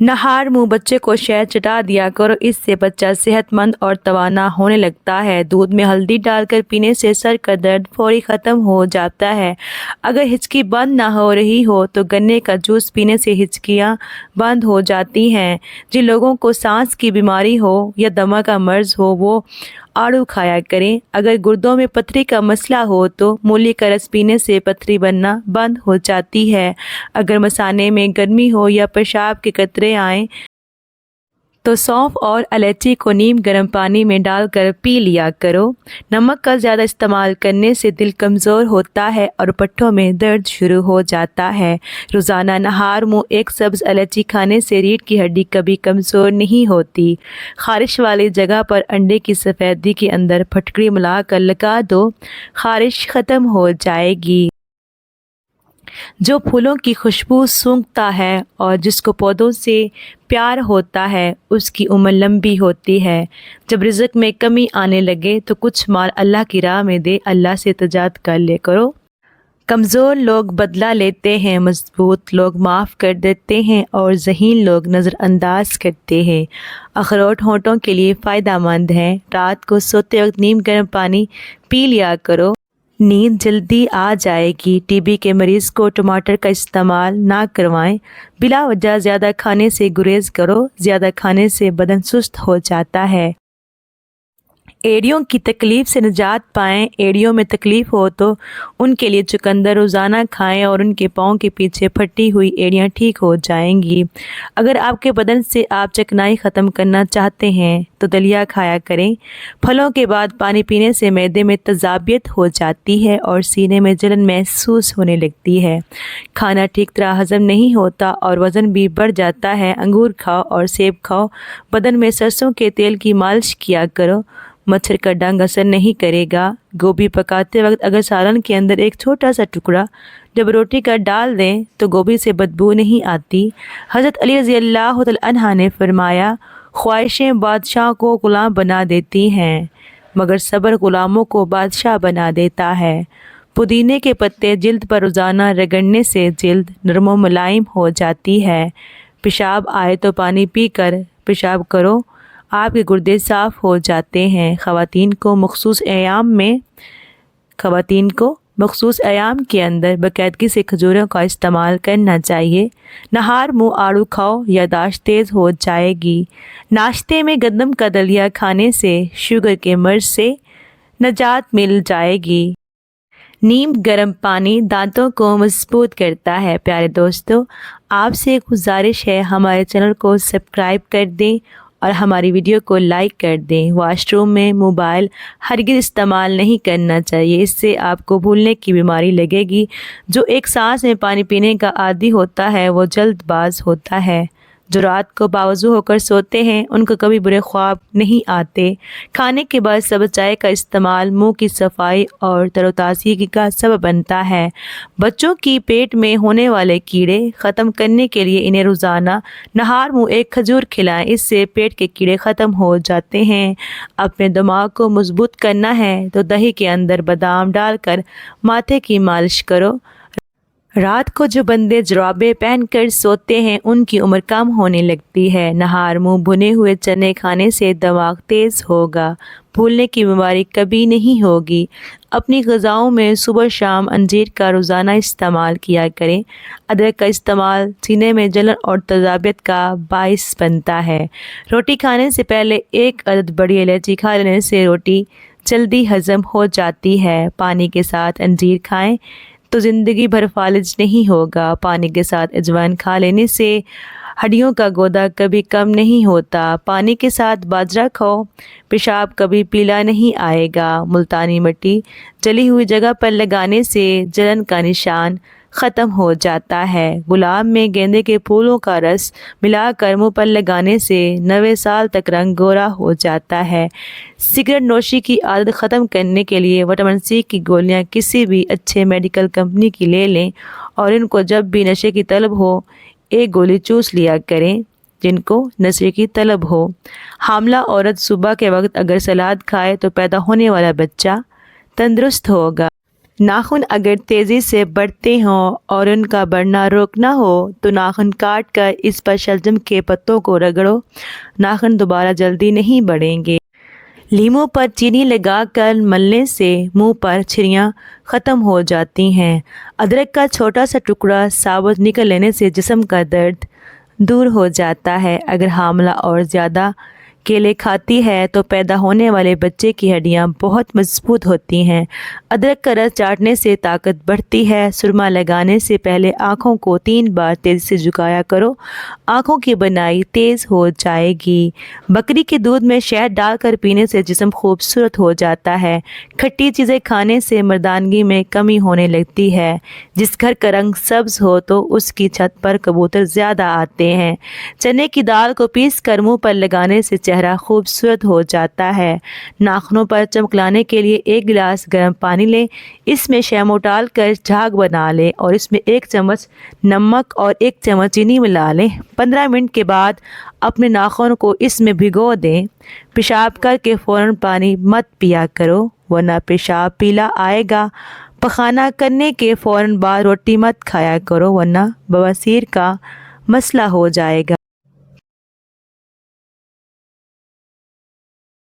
نہار منہ بچے کو شہد چٹا دیا کرو، اس سے بچہ صحت مند اور توانا ہونے لگتا ہے۔ دودھ میں ہلدی ڈال کر پینے سے سر کا درد فوری ختم ہو جاتا ہے۔ اگر ہچکی بند نہ ہو رہی ہو تو گنے کا جوس پینے سے ہچکیاں بند ہو جاتی ہیں۔ جن لوگوں کو سانس کی بیماری ہو یا دمہ کا مرض ہو وہ آڑو کھایا کریں۔ اگر گردوں میں پتھری کا مسئلہ ہو تو مولی کا رس پینے سے پتھری بننا بند ہو جاتی ہے۔ اگر مثانے میں گرمی ہو یا پیشاب کے قطرے آئیں تو سونف اور الائچی کو نیم گرم پانی میں ڈال کر پی لیا کرو۔ نمک کا زیادہ استعمال کرنے سے دل کمزور ہوتا ہے اور پٹھوں میں درد شروع ہو جاتا ہے۔ روزانہ نہار منہ ایک سبز الائچی کھانے سے ریڑھ کی ہڈی کبھی کمزور نہیں ہوتی۔ خارش والی جگہ پر انڈے کی سفیدی کے اندر پھٹکڑی ملا کر لگا دو، خارش ختم ہو جائے گی۔ جو پھولوں کی خوشبو سونگھتا ہے اور جس کو پودوں سے پیار ہوتا ہے اس کی عمر لمبی ہوتی ہے۔ جب رزق میں کمی آنے لگے تو کچھ مال اللہ کی راہ میں دے، اللہ سے تجارت کر لے کرو۔ کمزور لوگ بدلہ لیتے ہیں، مضبوط لوگ معاف کر دیتے ہیں اور ذہین لوگ نظر انداز کرتے ہیں۔ اخروٹ ہونٹوں کے لیے فائدہ مند ہے۔ رات کو سوتے وقت نیم گرم پانی پی لیا کرو، نیند جلدی آ جائے گی۔ ٹی بی کے مریض کو ٹماٹر کا استعمال نہ کروائیں۔ بلا وجہ زیادہ کھانے سے گریز کرو، زیادہ کھانے سے بدن سست ہو جاتا ہے۔ ایڑیوں کی تکلیف سے نجات پائیں۔ ایڑیوں میں تکلیف ہو تو ان کے لیے چقندر روزانہ کھائیں اور ان کے پاؤں کے پیچھے پھٹی ہوئی ایڑیاں ٹھیک ہو جائیں گی۔ اگر آپ کے بدن سے آپ چکنائی ختم کرنا چاہتے ہیں تو دلیا کھایا کریں۔ پھلوں کے بعد پانی پینے سے معدے میں تیزابیت ہو جاتی ہے اور سینے میں جلن محسوس ہونے لگتی ہے۔ کھانا ٹھیک طرح ہضم نہیں ہوتا اور وزن بھی بڑھ جاتا ہے۔ انگور کھاؤ اور سیب کھاؤ۔ بدن میں سرسوں کے تیل کی مالش کیا کرو، مچھر کا ڈنگ اثر نہیں کرے گا۔ گوبھی پکاتے وقت اگر سالن کے اندر ایک چھوٹا سا ٹکڑا جب روٹی کا ڈال دیں تو گوبھی سے بدبو نہیں آتی۔ حضرت علی رضی اللہ تعالیٰ عنہ نے فرمایا، خواہشیں بادشاہ کو غلام بنا دیتی ہیں مگر صبر غلاموں کو بادشاہ بنا دیتا ہے۔ پودینے کے پتے جلد پر روزانہ رگڑنے سے جلد نرم و ملائم ہو جاتی ہے۔ پیشاب آئے تو پانی پی کر پیشاب کرو، آپ کے گردے صاف ہو جاتے ہیں۔ خواتین کو مخصوص ایام کے اندر باقاعدگی سے کھجوروں کا استعمال کرنا چاہیے۔ نہار منہ آڑو کھاؤ، یادداشت تیز ہو جائے گی۔ ناشتے میں گندم کا دلیا کھانے سے شوگر کے مرض سے نجات مل جائے گی۔ نیم گرم پانی دانتوں کو مضبوط کرتا ہے۔ پیارے دوستو، آپ سے ایک گزارش ہے، ہمارے چینل کو سبسکرائب کر دیں اور ہماری ویڈیو کو لائک کر دیں۔ واش روم میں موبائل ہرگز استعمال نہیں کرنا چاہیے، اس سے آپ کو بھولنے کی بیماری لگے گی۔ جو ایک سانس میں پانی پینے کا عادی ہوتا ہے وہ جلد باز ہوتا ہے۔ جو رات کو باوضو ہو کر سوتے ہیں ان کو کبھی برے خواب نہیں آتے۔ کھانے کے بعد سبز چائے کا استعمال منہ کی صفائی اور تر و تازگی کا سبب بنتا ہے۔ بچوں کی پیٹ میں ہونے والے کیڑے ختم کرنے کے لیے انہیں روزانہ نہار منہ ایک کھجور کھلائیں، اس سے پیٹ کے کیڑے ختم ہو جاتے ہیں۔ اپنے دماغ کو مضبوط کرنا ہے تو دہی کے اندر بادام ڈال کر ماتھے کی مالش کرو۔ رات کو جو بندے جرابیں پہن کر سوتے ہیں ان کی عمر کم ہونے لگتی ہے۔ نہار منہ بھنے ہوئے چنے کھانے سے دماغ تیز ہوگا، بھولنے کی بیماری کبھی نہیں ہوگی۔ اپنی غذاؤں میں صبح شام انجیر کا روزانہ استعمال کیا کریں۔ ادرک کا استعمال سینے میں جلن اور تیزابیت کا باعث بنتا ہے۔ روٹی کھانے سے پہلے ایک عدد بڑی الائچی کھا لینے سے روٹی جلدی ہضم ہو جاتی ہے۔ پانی کے ساتھ انجیر کھائیں تو زندگی بھر فالج نہیں ہوگا۔ پانی کے ساتھ اجوائن کھا لینے سے ہڈیوں کا گودا کبھی کم نہیں ہوتا۔ پانی کے ساتھ باجرہ کھاؤ، پیشاب کبھی پیلا نہیں آئے گا۔ ملتانی مٹی جلی ہوئی جگہ پر لگانے سے جلن کا نشان ختم ہو جاتا ہے۔ گلاب میں گیندے کے پھولوں کا رس ملا کر منہ پر لگانے سے 90 سال تک رنگ گورا ہو جاتا ہے۔ سگریٹ نوشی کی عادت ختم کرنے کے لیے وٹامن سی کی گولیاں کسی بھی اچھے میڈیکل کمپنی کی لے لیں اور ان کو جب بھی نشے کی طلب ہو ایک گولی چوس لیا کریں جن کو نشے کی طلب ہو۔ حاملہ عورت صبح کے وقت اگر سلاد کھائے تو پیدا ہونے والا بچہ تندرست ہوگا۔ ناخن اگر تیزی سے بڑھتے ہوں اور ان کا بڑھنا روکنا ہو تو ناخن کاٹ کر اس پر شلجم کے پتوں کو رگڑو، ناخن دوبارہ جلدی نہیں بڑھیں گے۔ لیموں پر چینی لگا کر ملنے سے منہ پر چھریاں ختم ہو جاتی ہیں۔ ادرک کا چھوٹا سا ٹکڑا ثابت نکل لینے سے جسم کا درد دور ہو جاتا ہے۔ اگر حاملہ اور زیادہ کیلے کھاتی ہے تو پیدا ہونے والے بچے کی ہڈیاں بہت مضبوط ہوتی ہیں۔ ادرک کا رس چاٹنے سے طاقت بڑھتی ہے۔ سرما لگانے سے پہلے آنکھوں کو 3 بار تیزی سے جھکایا کرو، آنکھوں کی بنائی تیز ہو جائے گی۔ بکری کے دودھ میں شہد ڈال کر پینے سے جسم خوبصورت ہو جاتا ہے۔ کھٹی چیزیں کھانے سے مردانگی میں کمی ہونے لگتی ہے۔ جس گھر کا رنگ سبز ہو تو اس کی چھت پر کبوتر زیادہ آتے ہیں۔ چنے کی دال کو پیس کر منہ پر لگانے سے چہرہ خوبصورت ہو جاتا ہے۔ ناخنوں پر چمک لانے کے لیے 1 گلاس گرم پانی لیں، اس میں شیمپو ڈال کر جھاگ بنا لیں اور اس میں 1 چمچ نمک اور 1 چمچ چینی ملا لیں۔ 15 منٹ کے بعد اپنے ناخن کو اس میں بھگو دیں۔ پیشاب کر کے فوراً پانی مت پیا کرو ورنہ پیشاب پیلا آئے گا۔ پخانہ کرنے کے فوراً بعد روٹی مت کھایا کرو ورنہ بواسیر کا مسئلہ ہو جائے گا۔